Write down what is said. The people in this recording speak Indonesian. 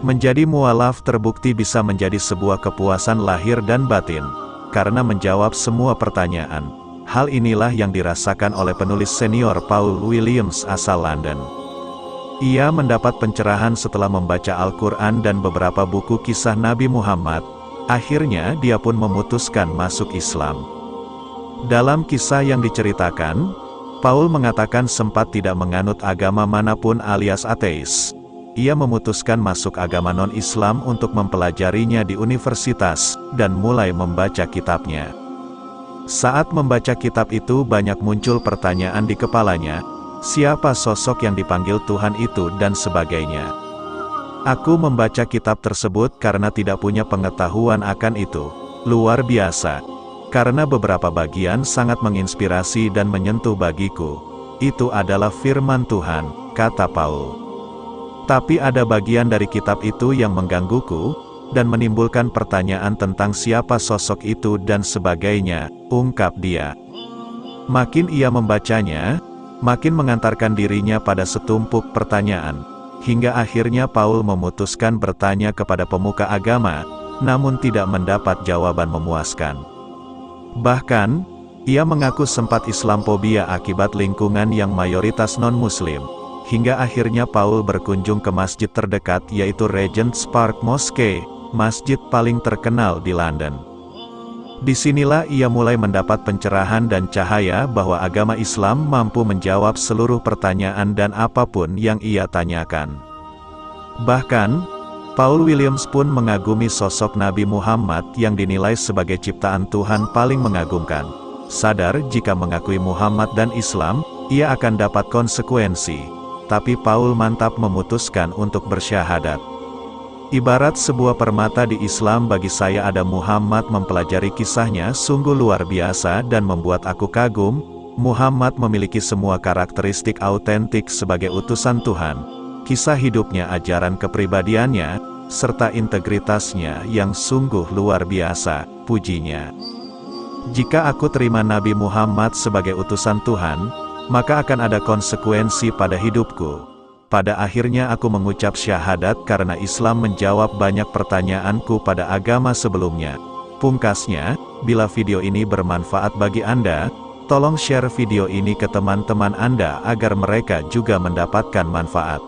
Menjadi mualaf terbukti bisa menjadi sebuah kepuasan lahir dan batin, karena menjawab semua pertanyaan. Hal inilah yang dirasakan oleh penulis senior Paul Williams asal London. Ia mendapat pencerahan setelah membaca Al-Quran dan beberapa buku kisah Nabi Muhammad. Akhirnya dia pun memutuskan masuk Islam. Dalam kisah yang diceritakan, Paul mengatakan sempat tidak menganut agama manapun alias ateis. Ia memutuskan masuk agama non-Islam untuk mempelajarinya di universitas, dan mulai membaca kitabnya. Saat membaca kitab itu banyak muncul pertanyaan di kepalanya, siapa sosok yang dipanggil Tuhan itu dan sebagainya. Aku membaca kitab tersebut karena tidak punya pengetahuan akan itu. Luar biasa. Karena beberapa bagian sangat menginspirasi dan menyentuh bagiku. Itu adalah firman Tuhan, kata Paul. Tapi ada bagian dari kitab itu yang menggangguku, dan menimbulkan pertanyaan tentang siapa sosok itu dan sebagainya, ungkap dia. Makin ia membacanya, makin mengantarkan dirinya pada setumpuk pertanyaan, hingga akhirnya Paul memutuskan bertanya kepada pemuka agama, namun tidak mendapat jawaban memuaskan. Bahkan, ia mengaku sempat Islamophobia akibat lingkungan yang mayoritas non-Muslim. Hingga akhirnya Paul berkunjung ke masjid terdekat yaitu Regent's Park Mosque, masjid paling terkenal di London. Disinilah ia mulai mendapat pencerahan dan cahaya bahwa agama Islam mampu menjawab seluruh pertanyaan dan apapun yang ia tanyakan. Bahkan, Paul Williams pun mengagumi sosok Nabi Muhammad yang dinilai sebagai ciptaan Tuhan paling mengagumkan. Sadar jika mengakui Muhammad dan Islam, ia akan dapat konsekuensi. Tapi Paul mantap memutuskan untuk bersyahadat. Ibarat sebuah permata di Islam bagi saya ada Muhammad. Mempelajari kisahnya sungguh luar biasa dan membuat aku kagum. Muhammad memiliki semua karakteristik autentik sebagai utusan Tuhan. Kisah hidupnya, ajaran kepribadiannya, serta integritasnya yang sungguh luar biasa, pujinya. Jika aku terima Nabi Muhammad sebagai utusan Tuhan, maka akan ada konsekuensi pada hidupku. Pada akhirnya aku mengucap syahadat karena Islam menjawab banyak pertanyaanku pada agama sebelumnya. Pungkasnya, bila video ini bermanfaat bagi Anda, tolong share video ini ke teman-teman Anda agar mereka juga mendapatkan manfaat.